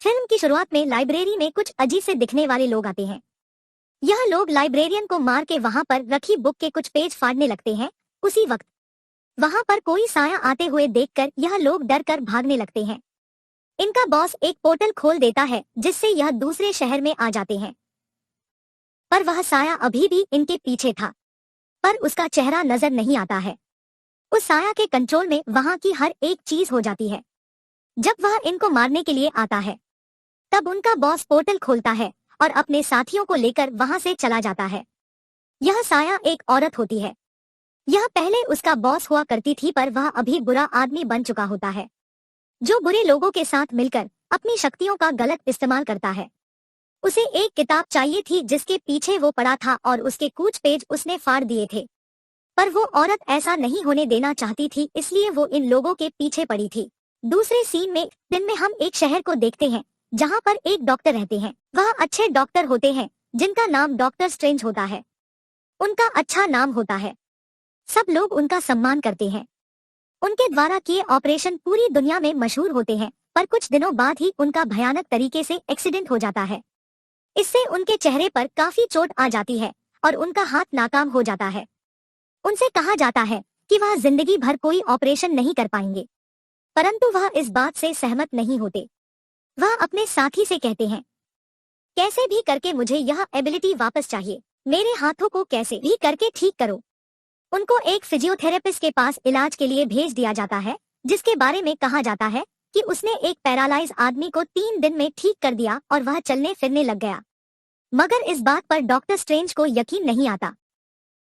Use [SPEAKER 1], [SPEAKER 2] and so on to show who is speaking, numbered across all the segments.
[SPEAKER 1] Film की शुरुआत में लाइब्रेरी में कुछ अजीब से दिखने वाले लोग आते हैं। यह लोग लाइब्रेरियन को मार के वहां पर रखी बुक के कुछ पेज फाड़ने लगते हैं। उसी वक्त वहां पर कोई साया आते हुए देखकर यह लोग डर कर भागने लगते हैं। इनका बॉस एक पोर्टल खोल देता है जिससे यह दूसरे शहर में आ जाते हैं। पर वह साया अभी भी इनके पीछे था, पर उसका चेहरा नजर नहीं आता है। उस साया के कंट्रोल में वहां की हर एक चीज हो जाती है। जब वह इनको मारने के लिए आता है तब उनका बॉस पोर्टल खोलता है और अपने साथियों को लेकर वहां से चला जाता है। यह साया एक औरत होती है। यह पहले उसका बॉस हुआ करती थी, पर वह अभी बुरा आदमी बन चुका होता है जो बुरे लोगों के साथ मिलकर अपनी शक्तियों का गलत इस्तेमाल करता है। उसे एक किताब चाहिए थी जिसके पीछे वो पड़ा था और उसके कुछ पेज उसने फाड़ दिए थे, पर वो औरत ऐसा नहीं होने देना चाहती थी, इसलिए वो इन लोगों के पीछे पड़ी थी। दूसरे सीन में दिन में हम एक शहर को देखते हैं जहां पर एक डॉक्टर रहते हैं। वह अच्छे डॉक्टर होते हैं जिनका नाम डॉक्टर स्ट्रेंज होता है। उनका अच्छा नाम होता है, सब लोग उनका सम्मान करते हैं। उनके द्वारा किए ऑपरेशन पूरी दुनिया में मशहूर होते हैं, पर कुछ दिनों बाद ही उनका भयानक तरीके से एक्सीडेंट हो जाता है। इससे उनके चेहरे पर काफी चोट आ जाती है और उनका हाथ नाकाम हो जाता है। उनसे कहा जाता है कि वह जिंदगी भर कोई ऑपरेशन नहीं कर पाएंगे, परंतु वह इस बात से सहमत नहीं होते। वह अपने साथी से कहते हैं, कैसे भी करके मुझे यह एबिलिटी वापस चाहिए, मेरे हाथों को कैसे भी करके ठीक करो। उनको एक फिजियोथेरेपिस्ट के पास इलाज के लिए भेज दिया जाता है, जिसके बारे में कहा जाता है कि उसने एक पैरालाइज आदमी को 3 दिन में ठीक कर दिया और वह चलने फिरने लग गया। मगर इस बात पर डॉक्टर स्ट्रेंज को यकीन नहीं आता।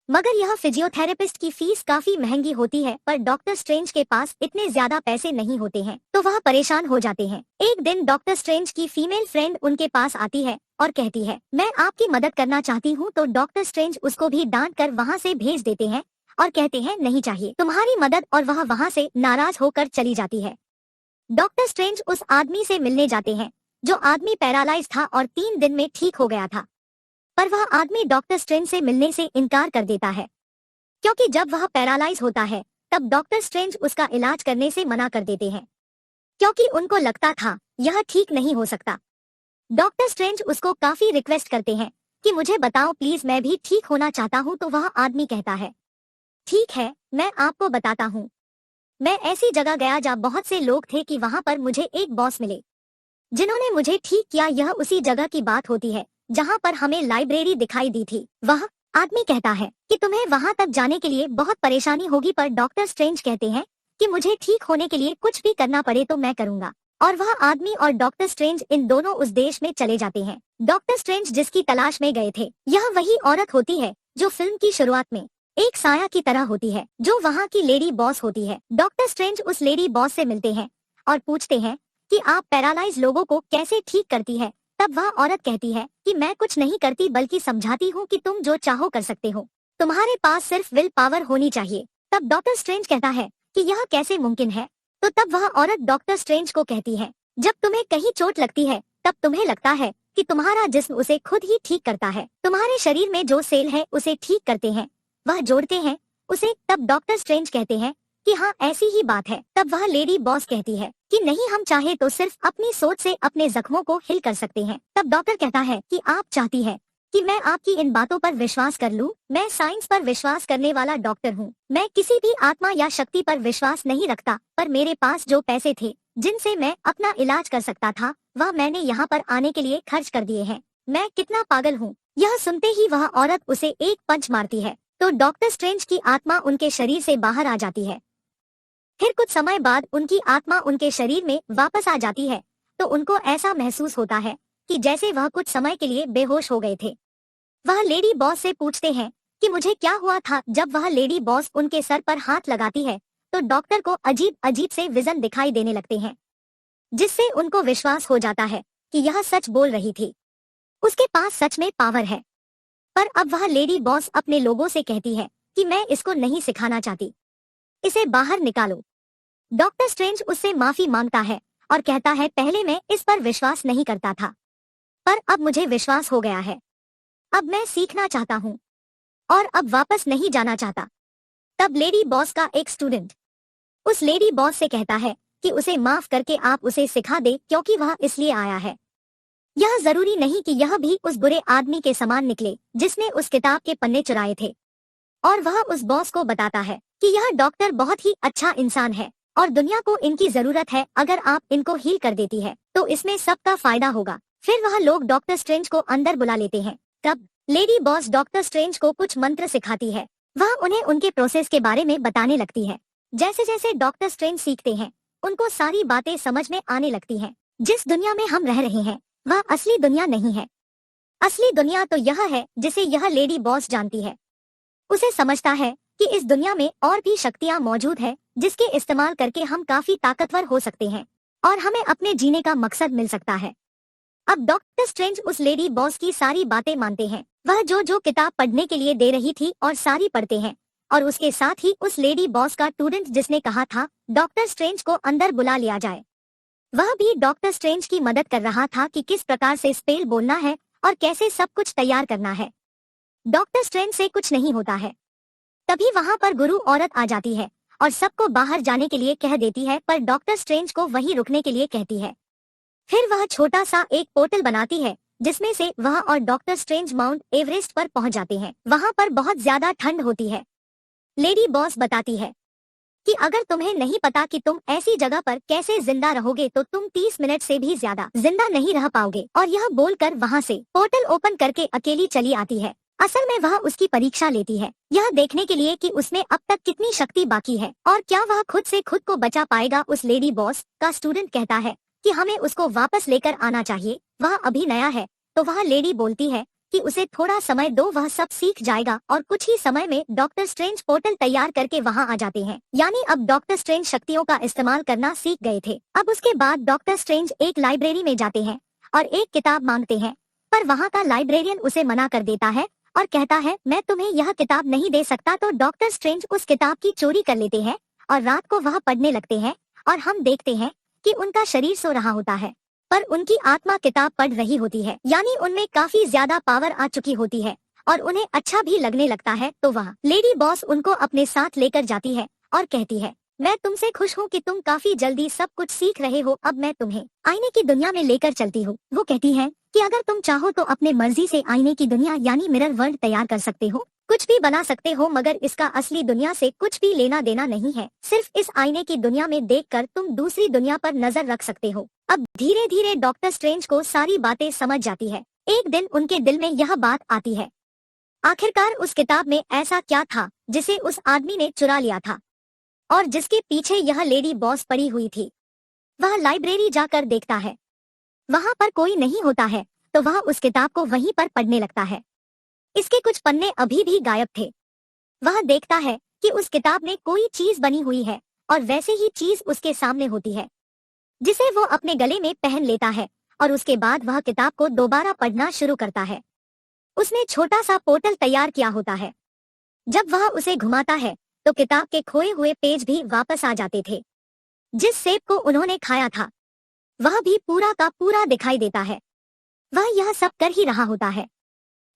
[SPEAKER 1] मगर यह फिजियोथेरेपिस्ट की फीस काफी महंगी होती है, पर डॉक्टर स्ट्रेंज के पास इतने ज्यादा पैसे नहीं होते हैं, तो वह परेशान हो जाते हैं। एक दिन डॉक्टर स्ट्रेंज की फीमेल फ्रेंड उनके पास आती है और कहती है, मैं आपकी मदद करना चाहती हूँ। तो डॉक्टर स्ट्रेंज उसको भी डांट कर वहाँ से भेज देते हैं और कहते हैं, नहीं चाहिए तुम्हारी मदद, और वह वहाँ से नाराज होकर चली जाती है। डॉक्टर स्ट्रेंज उस आदमी से मिलने जाते हैं जो आदमी पैरालाइज था और 3 दिन में ठीक हो गया था, पर वह आदमी डॉक्टर स्ट्रेंज से मिलने से इनकार कर देता है, क्योंकि जब वह पैरालाइज होता है तब डॉक्टर स्ट्रेंज उसका इलाज करने से मना कर देते हैं, क्योंकि उनको लगता था यह ठीक नहीं हो सकता। डॉक्टर स्ट्रेंज उसको काफी रिक्वेस्ट करते हैं कि मुझे बताओ प्लीज, मैं भी ठीक होना चाहता हूँ। तो वह आदमी कहता है, ठीक है, मैं आपको बताता हूँ। मैं ऐसी जगह गया जहाँ बहुत से लोग थे कि वहाँ पर मुझे एक बॉस मिले जिन्होंने मुझे ठीक किया। यह उसी जगह की बात होती है जहाँ पर हमें लाइब्रेरी दिखाई दी थी। वह आदमी कहता है कि तुम्हें वहाँ तक जाने के लिए बहुत परेशानी होगी, पर डॉक्टर स्ट्रेंज कहते हैं कि मुझे ठीक होने के लिए कुछ भी करना पड़े तो मैं करूँगा। और वह आदमी और डॉक्टर स्ट्रेंज इन दोनों उस देश में चले जाते हैं। डॉक्टर स्ट्रेंज जिसकी तलाश में गए थे, यह वही औरत होती है जो फिल्म की शुरुआत में एक साया की तरह होती है, जो वहाँ की लेडी बॉस होती है। डॉक्टर स्ट्रेंज उस लेडी बॉस से मिलते हैं और पूछते हैं कि आप पैरालाइज लोगों को कैसे ठीक करती है। तब वह औरत कहती है कि मैं कुछ नहीं करती, बल्कि समझाती हूँ कि तुम जो चाहो कर सकते हो, तुम्हारे पास सिर्फ विल पावर होनी चाहिए। तब डॉक्टर स्ट्रेंज कहता है कि यह कैसे मुमकिन है। तो तब वह औरत डॉक्टर स्ट्रेंज को कहती है, जब तुम्हें कहीं चोट लगती है तब तुम्हें लगता है कि तुम्हारा जिस्म उसे खुद ही ठीक करता है। तुम्हारे शरीर में जो सेल है उसे ठीक करते हैं, वह जोड़ते हैं उसे। तब डॉक्टर स्ट्रेंज कहते हैं कि हाँ, ऐसी ही बात है। तब वह लेडी बॉस कहती है कि नहीं, हम चाहे तो सिर्फ अपनी सोच से अपने जख्मों को हिल कर सकते हैं। तब डॉक्टर कहता है कि आप चाहती है कि मैं आपकी इन बातों पर विश्वास कर लूं। मैं साइंस पर विश्वास करने वाला डॉक्टर हूं। मैं किसी भी आत्मा या शक्ति पर विश्वास नहीं रखता, पर मेरे पास जो पैसे थे जिनसे मैं अपना इलाज कर सकता था, वह मैंने यहाँ पर आने के लिए खर्च कर दिए हैं। मैं कितना पागल हूँ। यह सुनते ही वह औरत उसे एक पंच मारती है, तो डॉक्टर स्ट्रेंज की आत्मा उनके शरीर से बाहर आ जाती है। फिर कुछ समय बाद उनकी आत्मा उनके शरीर में वापस आ जाती है, तो उनको ऐसा महसूस होता है कि जैसे वह कुछ समय के लिए बेहोश हो गए थे। वह लेडी बॉस से पूछते हैं कि मुझे क्या हुआ था। जब वह लेडी बॉस उनके सर पर हाथ लगाती है तो डॉक्टर को अजीब अजीब से विजन दिखाई देने लगते हैं, जिससे उनको विश्वास हो जाता है कि यह सच बोल रही थी, उसके पास सच में पावर है। पर अब वह लेडी बॉस अपने लोगों से कहती है कि मैं इसको नहीं सिखाना चाहती, इसे बाहर निकालो। डॉक्टर स्ट्रेंज उससे माफी मांगता है और कहता है, पहले मैं इस पर विश्वास नहीं करता था, पर अब मुझे विश्वास हो गया है। अब मैं सीखना चाहता हूँ और अब वापस नहीं जाना चाहता। तब लेडी बॉस का एक स्टूडेंट उस लेडी बॉस से कहता है कि उसे माफ करके आप उसे सिखा दे, क्योंकि वह इसलिए आया है। यह जरूरी नहीं कि यह भी उस बुरे आदमी के समान निकले जिसने उस किताब के पन्ने चुराए थे। और वह उस बॉस को बताता है कि यह डॉक्टर बहुत ही अच्छा इंसान है और दुनिया को इनकी जरूरत है। अगर आप इनको हील कर देती है तो इसमें सबका फायदा होगा। फिर वह लोग डॉक्टर स्ट्रेंज को अंदर बुला लेते हैं। तब लेडी बॉस डॉक्टर स्ट्रेंज को कुछ मंत्र सिखाती है। वह उन्हें उनके प्रोसेस के बारे में बताने लगती है। जैसे जैसे डॉक्टर स्ट्रेंज सीखते हैं उनको सारी बातें समझ में आने लगती हैं। जिस दुनिया में हम रह रहे हैं वह असली दुनिया नहीं है। असली दुनिया तो यह है जिसे यह लेडी बॉस जानती है। उसे समझता है कि इस दुनिया में और भी शक्तियां मौजूद है जिसके इस्तेमाल करके हम काफी ताकतवर हो सकते हैं और हमें अपने जीने का मकसद मिल सकता है। अब डॉक्टर स्ट्रेंज उस लेडी बॉस की सारी बातें मानते हैं। वह जो किताब पढ़ने के लिए दे रही थी और सारी पढ़ते हैं और उसके साथ ही उस लेडी बॉस का स्टूडेंट जिसने कहा था डॉक्टर स्ट्रेंज को अंदर बुला लिया जाए, वह भी डॉक्टर स्ट्रेंज की मदद कर रहा था कि किस प्रकार से स्पेल बोलना है और कैसे सब कुछ तैयार करना है। डॉक्टर स्ट्रेंज से कुछ नहीं होता है। तभी वहां पर गुरु औरत आ जाती है और सबको बाहर जाने के लिए कह देती है, पर डॉक्टर स्ट्रेंज को वहीं रुकने के लिए कहती है। फिर वह छोटा सा एक पोर्टल बनाती है जिसमें से वह और डॉक्टर स्ट्रेंज माउंट एवरेस्ट पर पहुंच जाते हैं। वहां पर बहुत ज्यादा ठंड होती है। लेडी बॉस बताती है कि अगर तुम्हें नहीं पता कि तुम ऐसी जगह पर कैसे जिंदा रहोगे तो तुम 30 मिनट से भी ज्यादा जिंदा नहीं रह पाओगे। और यह बोलकर वहां से पोर्टल ओपन करके अकेली चली आती है। असल में वह उसकी परीक्षा लेती है, यह देखने के लिए कि उसमें अब तक कितनी शक्ति बाकी है और क्या वह खुद से खुद को बचा पाएगा। उस लेडी बॉस का स्टूडेंट कहता है कि हमें उसको वापस लेकर आना चाहिए, वह अभी नया है। तो वह लेडी बोलती है कि उसे थोड़ा समय दो, वह सब सीख जाएगा। और कुछ ही समय में डॉक्टर स्ट्रेंज पोर्टल तैयार करके वहां आ जाते हैं। यानी अब डॉक्टर स्ट्रेंज शक्तियों का इस्तेमाल करना सीख गए थे। अब उसके बाद डॉक्टर स्ट्रेंज एक लाइब्रेरी में जाते हैं और एक किताब मांगते हैं, पर वहाँ का लाइब्रेरियन उसे मना कर देता है और कहता है मैं तुम्हें यह किताब नहीं दे सकता। तो डॉक्टर स्ट्रेंज उस किताब की चोरी कर लेते हैं और रात को वह पढ़ने लगते हैं और हम देखते हैं कि उनका शरीर सो रहा होता है पर उनकी आत्मा किताब पढ़ रही होती है। यानी उनमें काफी ज्यादा पावर आ चुकी होती है और उन्हें अच्छा भी लगने लगता है। तो वह लेडी बॉस उनको अपने साथ लेकर जाती है और कहती है मैं तुमसे खुश हूँ कि तुम काफी जल्दी सब कुछ सीख रहे हो। अब मैं तुम्हें आईने की दुनिया में लेकर चलती हूँ। वो कहती है कि अगर तुम चाहो तो अपने मर्जी से आईने की दुनिया यानी मिरर वर्ल्ड तैयार कर सकते हो, कुछ भी बना सकते हो, मगर इसका असली दुनिया से कुछ भी लेना देना नहीं है। सिर्फ इस आईने की दुनिया में देखकर तुम दूसरी दुनिया पर नजर रख सकते हो। अब धीरे धीरे डॉक्टर स्ट्रेंज को सारी बातें समझ जाती है। एक दिन उनके दिल में यह बात आती है, आखिरकार उस किताब में ऐसा क्या था जिसे उस आदमी ने चुरा लिया था और जिसके पीछे यह लेडी बॉस पड़ी हुई थी। वह लाइब्रेरी जाकर देखता है, वहां पर कोई नहीं होता है। तो वह उस किताब को वहीं पर पढ़ने लगता है। इसके कुछ पन्ने अभी भी गायब थे। वह देखता है कि उस किताब में कोई चीज बनी हुई है और वैसे ही चीज उसके सामने होती है जिसे वो अपने गले में पहन लेता है और उसके बाद वह किताब को दोबारा पढ़ना शुरू करता है। उसने छोटा सा पोर्टल तैयार किया होता है। जब वह उसे घुमाता है तो किताब के खोए हुए पेज भी वापस आ जाते थे। जिस सेब को उन्होंने खाया था वह भी पूरा का पूरा दिखाई देता है। वह यह सब कर ही रहा होता है।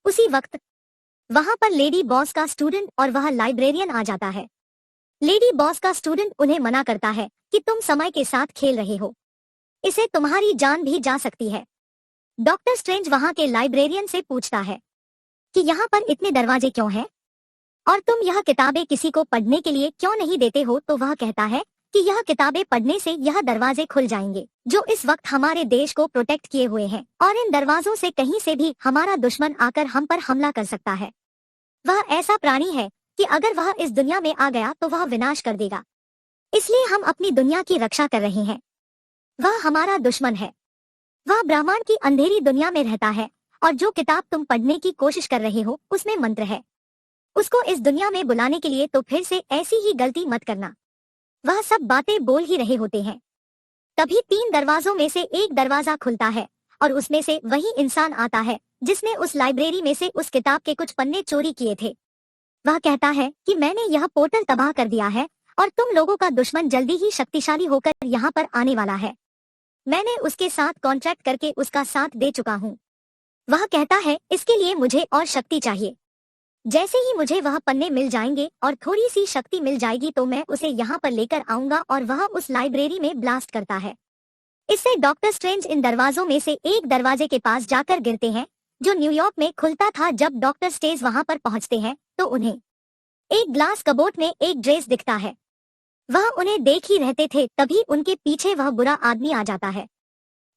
[SPEAKER 1] उसी वक्त वहां पर लेडी बॉस का स्टूडेंट और वह लाइब्रेरियन आ जाता है। लेडी बॉस का स्टूडेंट उन्हें मना करता है कि तुम समय के साथ खेल रहे हो, इसे तुम्हारी जान भी जा सकती है। डॉक्टर स्ट्रेंज वहां के लाइब्रेरियन से पूछता है कि यहाँ पर इतने दरवाजे क्यों हैं और तुम यह किताबें किसी को पढ़ने के लिए क्यों नहीं देते हो। तो वह कहता है कि यह किताबें पढ़ने से यह दरवाजे खुल जाएंगे जो इस वक्त हमारे देश को प्रोटेक्ट किए हुए हैं और इन दरवाजों से कहीं से भी हमारा दुश्मन आकर हम पर हमला कर सकता है। वह ऐसा प्राणी है कि अगर वह इस दुनिया में आ गया तो वह विनाश कर देगा, इसलिए हम अपनी दुनिया की रक्षा कर रहे हैं। वह हमारा दुश्मन है। वह ब्रह्मांड की अंधेरी दुनिया में रहता है और जो किताब तुम पढ़ने की कोशिश कर रहे हो उसमें मंत्र है। उसको इस दुनिया में बुलाने के लिए तो फिर से ऐसी ही गलती मत करना। वह सब बातें बोल ही रहे होते हैं, तभी 3 दरवाजों में से एक दरवाजा खुलता है और उसमें से वही इंसान आता है जिसने उस लाइब्रेरी में से उस किताब के कुछ पन्ने चोरी किए थे। वह कहता है कि मैंने यह पोर्टल तबाह कर दिया है और तुम लोगों का दुश्मन जल्दी ही शक्तिशाली होकर यहाँ पर आने वाला है। मैंने उसके साथ कॉन्ट्रैक्ट करके उसका साथ दे चुका हूँ। वह कहता है इसके लिए मुझे और शक्ति चाहिए। जैसे ही मुझे वह पन्ने मिल जाएंगे और थोड़ी सी शक्ति मिल जाएगी तो मैं उसे यहाँ पर लेकर आऊंगा और वह उस लाइब्रेरी में ब्लास्ट करता है। इससे डॉक्टर स्ट्रेंज इन दरवाजों में से एक दरवाजे के पास जाकर गिरते हैं जो न्यूयॉर्क में खुलता था। जब डॉक्टर स्ट्रेंज वहां पर पहुंचते हैं तो उन्हें एक ग्लास कबोर्ड में एक ड्रेस दिखता है। वह उन्हें देख ही रहते थे, तभी उनके पीछे वह बुरा आदमी आ जाता है।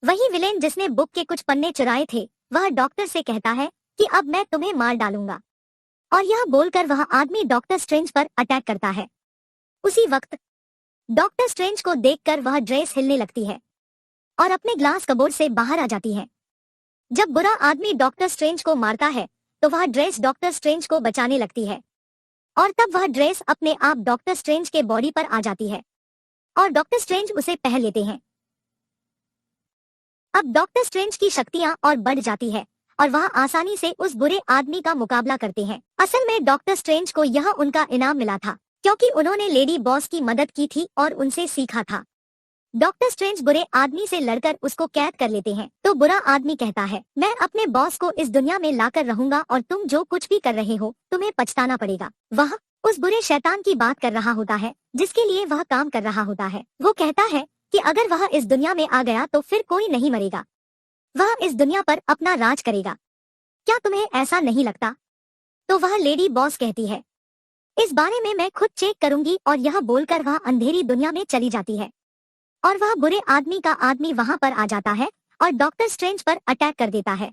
[SPEAKER 1] वही विलेन जिसने बुक के कुछ पन्ने चुराए थे, वह डॉक्टर से कहता है कि अब मैं तुम्हें मार डालूंगा, और यह बोलकर वह आदमी डॉक्टर स्ट्रेंज पर अटैक करता है। उसी वक्त डॉक्टर स्ट्रेंज को देखकर वह ड्रेस हिलने लगती है और अपने ग्लास कबोर्ड से बाहर आ जाती है। जब बुरा आदमी डॉक्टर स्ट्रेंज को मारता है तो वह ड्रेस डॉक्टर स्ट्रेंज को बचाने लगती है, और तब वह ड्रेस अपने आप डॉक्टर स्ट्रेंज के बॉडी पर आ जाती है और डॉक्टर स्ट्रेंज उसे पहन लेते हैं। अब डॉक्टर स्ट्रेंज की शक्तियां और बढ़ जाती है और वह आसानी से उस बुरे आदमी का मुकाबला करते हैं। असल में डॉक्टर स्ट्रेंज को यह उनका इनाम मिला था क्योंकि उन्होंने लेडी बॉस की मदद की थी और उनसे सीखा था। डॉक्टर स्ट्रेंज बुरे आदमी से लड़कर उसको कैद कर लेते हैं तो बुरा आदमी कहता है, मैं अपने बॉस को इस दुनिया में लाकर रहूंगा और तुम जो कुछ भी कर रहे हो तुम्हें पछताना पड़ेगा। वह उस बुरे शैतान की बात कर रहा होता है जिसके लिए वह काम कर रहा होता है। वो कहता है कि अगर वह इस दुनिया में आ गया तो फिर कोई नहीं मरेगा, वह इस दुनिया पर अपना राज करेगा। क्या तुम्हें ऐसा नहीं लगता? तो वह लेडी बॉस कहती है, इस बारे में मैं खुद चेक करूंगी, और यह बोलकर वह अंधेरी दुनिया में चली जाती है और वह बुरे आदमी का आदमी वहां पर आ जाता है और डॉक्टर स्ट्रेंज पर अटैक कर देता है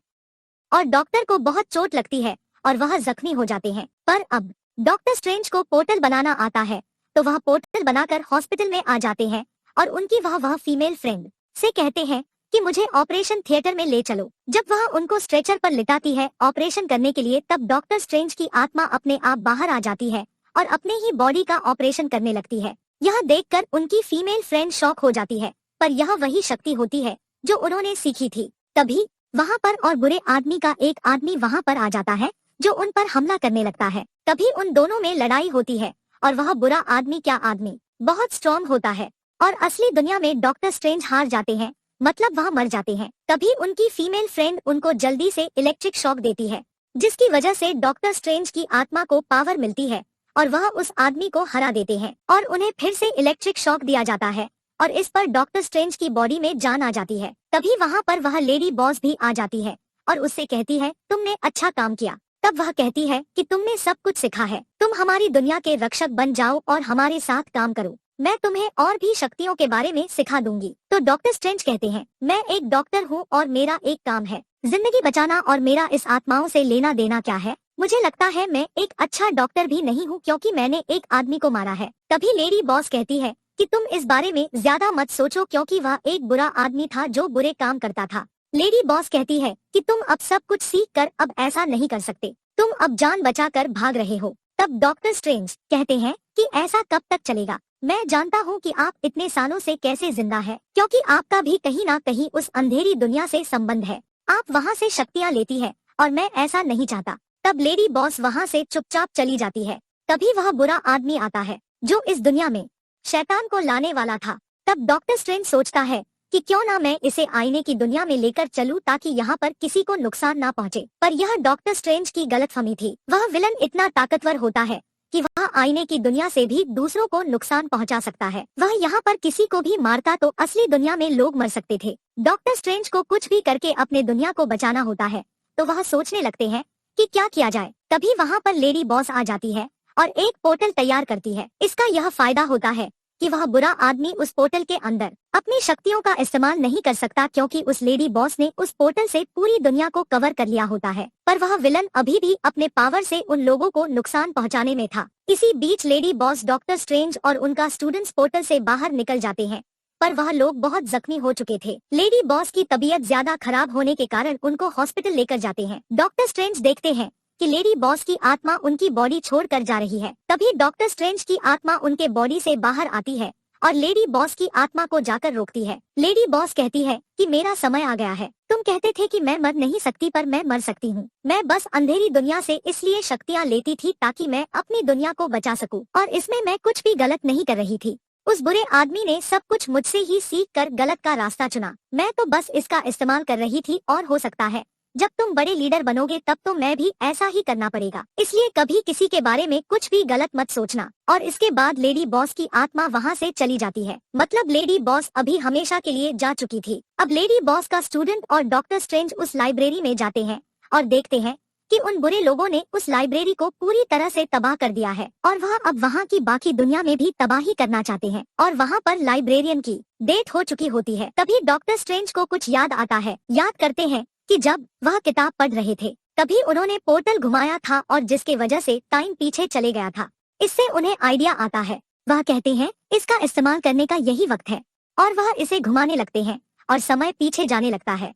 [SPEAKER 1] और डॉक्टर को बहुत चोट लगती है और वह जख्मी हो जाते हैं। पर अब डॉक्टर स्ट्रेंज को पोर्टल बनाना आता है तो वह पोर्टल बनाकर हॉस्पिटल में आ जाते हैं और उनकी वह फीमेल फ्रेंड से कहते हैं कि मुझे ऑपरेशन थिएटर में ले चलो। जब वह उनको स्ट्रेचर पर लिटाती है ऑपरेशन करने के लिए, तब डॉक्टर स्ट्रेंज की आत्मा अपने आप बाहर आ जाती है और अपने ही बॉडी का ऑपरेशन करने लगती है। यह देखकर उनकी फीमेल फ्रेंड शॉक हो जाती है, पर यह वही शक्ति होती है जो उन्होंने सीखी थी। तभी वहां पर और बुरे आदमी का एक आदमी वहां पर आ जाता है जो उन पर हमला करने लगता है। तभी उन दोनों में लड़ाई होती है और वह बुरा आदमी क्या आदमी बहुत स्ट्रॉन्ग होता है और असली दुनिया में डॉक्टर स्ट्रेंज हार जाते हैं, मतलब वह मर जाते हैं। तभी उनकी फीमेल फ्रेंड उनको जल्दी से इलेक्ट्रिक शॉक देती है जिसकी वजह से डॉक्टर स्ट्रेंज की आत्मा को पावर मिलती है और वह उस आदमी को हरा देते हैं और उन्हें फिर से इलेक्ट्रिक शॉक दिया जाता है और इस पर डॉक्टर स्ट्रेंज की बॉडी में जान आ जाती है। तभी वहाँ पर वह लेडी बॉस भी आ जाती है और उससे कहती है, तुमने अच्छा काम किया। तब वह कहती है कि तुमने सब कुछ सीखा है, तुम हमारी दुनिया के रक्षक बन जाओ और हमारे साथ काम करो, मैं तुम्हें और भी शक्तियों के बारे में सिखा दूंगी। तो डॉक्टर स्ट्रेंज कहते हैं, मैं एक डॉक्टर हूँ और मेरा एक काम है जिंदगी बचाना, और मेरा इस आत्माओं से लेना देना क्या है? मुझे लगता है मैं एक अच्छा डॉक्टर भी नहीं हूँ क्योंकि मैंने एक आदमी को मारा है। तभी लेडी बॉस कहती है कि तुम इस बारे में ज्यादा मत सोचो क्योंकि वह एक बुरा आदमी था जो बुरे काम करता था। लेडी बॉस कहती है कि तुम अब सब कुछ सीख कर अब ऐसा नहीं कर सकते, तुम अब जान बचाकर भाग रहे हो। तब डॉक्टर स्ट्रेंज कहते हैं कि ऐसा कब तक चलेगा? मैं जानता हूँ कि आप इतने सालों से कैसे जिंदा है क्योंकि आपका भी कहीं ना कहीं उस अंधेरी दुनिया से संबंध है, आप वहाँ से शक्तियाँ लेती है और मैं ऐसा नहीं चाहता। तब लेडी बॉस वहाँ से चुपचाप चली जाती है। तभी वह बुरा आदमी आता है जो इस दुनिया में शैतान को लाने वाला था। तब डॉक्टर स्ट्रेंज सोचता है कि क्यों ना मैं इसे आईने की दुनिया में लेकर चलूं ताकि यहाँ पर किसी को नुकसान ना पहुँचे। पर यह डॉक्टर स्ट्रेंज की गलतफहमी थी। वह विलन इतना ताकतवर होता है कि वह आईने की दुनिया से भी दूसरों को नुकसान पहुंचा सकता है। वह यहाँ पर किसी को भी मारता तो असली दुनिया में लोग मर सकते थे। डॉक्टर स्ट्रेंज को कुछ भी करके अपने दुनिया को बचाना होता है तो वह सोचने लगते हैं कि क्या किया जाए। तभी वहाँ पर लेडी बॉस आ जाती है और एक पोर्टल तैयार करती है। इसका यह फायदा होता है कि वह बुरा आदमी उस पोर्टल के अंदर अपनी शक्तियों का इस्तेमाल नहीं कर सकता क्योंकि उस लेडी बॉस ने उस पोर्टल से पूरी दुनिया को कवर कर लिया होता है। पर वह विलन अभी भी अपने पावर से उन लोगों को नुकसान पहुंचाने में था। इसी बीच लेडी बॉस, डॉक्टर स्ट्रेंज और उनका स्टूडेंट्स पोर्टल से बाहर निकल जाते हैं, पर वह लोग बहुत जख्मी हो चुके थे। लेडी बॉस की तबीयत ज्यादा खराब होने के कारण उनको हॉस्पिटल लेकर जाते हैं। डॉक्टर स्ट्रेंज देखते हैं कि लेडी बॉस की आत्मा उनकी बॉडी छोड़ कर जा रही है। तभी डॉक्टर स्ट्रेंज की आत्मा उनके बॉडी से बाहर आती है और लेडी बॉस की आत्मा को जाकर रोकती है। लेडी बॉस कहती है कि मेरा समय आ गया है, तुम कहते थे कि मैं मर नहीं सकती पर मैं मर सकती हूँ। मैं बस अंधेरी दुनिया से इसलिए शक्तियाँ लेती थी ताकि मैं अपनी दुनिया को बचा सकूं और इसमें मैं कुछ भी गलत नहीं कर रही थी। उस बुरे आदमी ने सब कुछ मुझसे ही सीख कर गलत का रास्ता चुना, मैं तो बस इसका इस्तेमाल कर रही थी और हो सकता है जब तुम बड़े लीडर बनोगे तब तो मैं भी ऐसा ही करना पड़ेगा, इसलिए कभी किसी के बारे में कुछ भी गलत मत सोचना। और इसके बाद लेडी बॉस की आत्मा वहाँ से चली जाती है। मतलब लेडी बॉस अभी हमेशा के लिए जा चुकी थी। अब लेडी बॉस का स्टूडेंट और डॉक्टर स्ट्रेंज उस लाइब्रेरी में जाते हैं और देखते हैं कि उन बुरे लोगों ने उस लाइब्रेरी को पूरी तरह से तबाह कर दिया है और वह अब वहाँ की बाकी दुनिया में भी तबाही करना चाहते हैं। और वहाँ पर लाइब्रेरियन की डेथ हो चुकी होती है। तभी डॉक्टर स्ट्रेंज को कुछ याद आता है। याद करते हैं कि जब वह किताब पढ़ रहे थे तभी उन्होंने पोर्टल घुमाया था और जिसकी वजह से टाइम पीछे चले गया था। इससे उन्हें आइडिया आता है। वह कहते हैं इसका इस्तेमाल करने का यही वक्त है और वह इसे घुमाने लगते हैं और समय पीछे जाने लगता है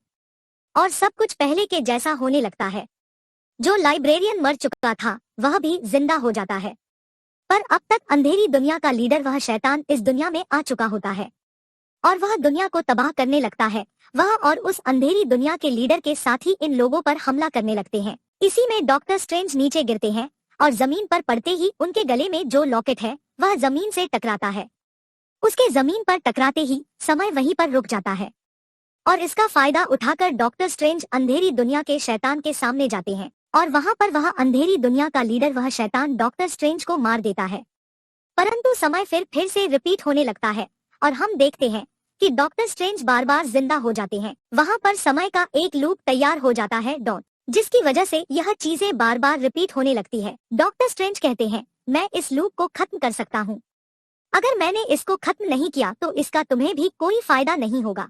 [SPEAKER 1] और सब कुछ पहले के जैसा होने लगता है। जो लाइब्रेरियन मर चुका था वह भी जिंदा हो जाता है, पर अब तक अंधेरी दुनिया का लीडर वह शैतान इस दुनिया में आ चुका होता है और वह दुनिया को तबाह करने लगता है। वह और उस अंधेरी दुनिया के लीडर के साथ ही इन लोगों पर हमला करने लगते हैं। इसी में डॉक्टर स्ट्रेंज नीचे गिरते हैं और जमीन पर पड़ते ही उनके गले में जो लॉकेट है वह जमीन से टकराता है। उसके जमीन पर टकराते ही समय वहीं पर रुक जाता है और इसका फायदा उठाकर डॉक्टर स्ट्रेंज अंधेरी दुनिया के शैतान के सामने जाते हैं और वहाँ पर वह अंधेरी दुनिया का लीडर वह शैतान डॉक्टर स्ट्रेंज को मार देता है। परंतु समय फिर से रिपीट होने लगता है और हम देखते हैं कि डॉक्टर स्ट्रेंज बार बार जिंदा हो जाते हैं। वहाँ पर समय का एक लूप तैयार हो जाता है डॉट, जिसकी वजह से यह चीजें बार बार रिपीट होने लगती है। डॉक्टर स्ट्रेंज कहते हैं मैं इस लूप को खत्म कर सकता हूँ। अगर मैंने इसको खत्म नहीं किया तो इसका तुम्हें भी कोई फायदा नहीं होगा।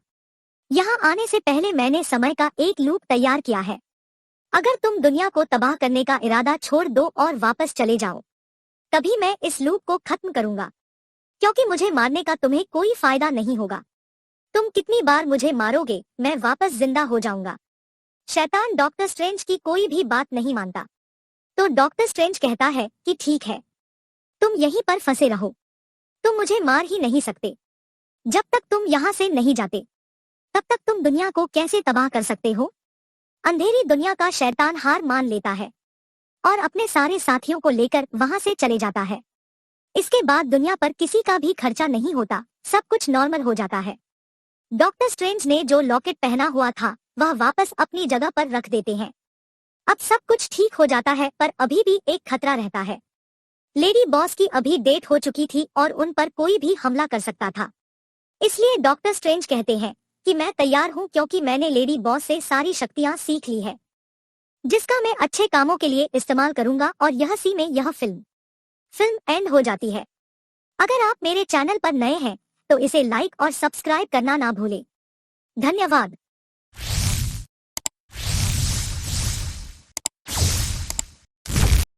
[SPEAKER 1] यहाँ आने से पहले मैंने समय का एक लूप तैयार किया है। अगर तुम दुनिया को तबाह करने का इरादा छोड़ दो और वापस चले जाओ तभी मैं इस लूप को खत्म करूंगा, क्योंकि मुझे मारने का तुम्हें कोई फायदा नहीं होगा। तुम कितनी बार मुझे मारोगे मैं वापस जिंदा हो जाऊंगा। शैतान डॉक्टर स्ट्रेंज की कोई भी बात नहीं मानता, तो डॉक्टर स्ट्रेंज कहता है कि ठीक है, तुम यहीं पर फंसे रहो, तुम मुझे मार ही नहीं सकते। जब तक तुम यहाँ से नहीं जाते तब तक तुम दुनिया को कैसे तबाह कर सकते हो। अंधेरी दुनिया का शैतान हार मान लेता है और अपने सारे साथियों को लेकर वहां से चले जाता है। इसके बाद दुनिया पर किसी का भी खर्चा नहीं होता, सब कुछ नॉर्मल हो जाता है। डॉक्टर स्ट्रेंज ने जो लॉकेट पहना हुआ था वह वापस अपनी जगह पर रख देते हैं। अब सब कुछ ठीक हो जाता है, पर अभी भी एक खतरा रहता है। लेडी बॉस की अभी डेट हो चुकी थी और उन पर कोई भी हमला कर सकता था। इसलिए डॉक्टर स्ट्रेंज कहते हैं कि मैं तैयार हूं, क्योंकि मैंने लेडी बॉस से सारी शक्तियां सीख ली है जिसका मैं अच्छे कामों के लिए इस्तेमाल करूंगा। और यह सी में यह फिल्म एंड हो जाती है। अगर आप मेरे चैनल पर नए हैं तो इसे लाइक और सब्सक्राइब करना ना भूलें। धन्यवाद।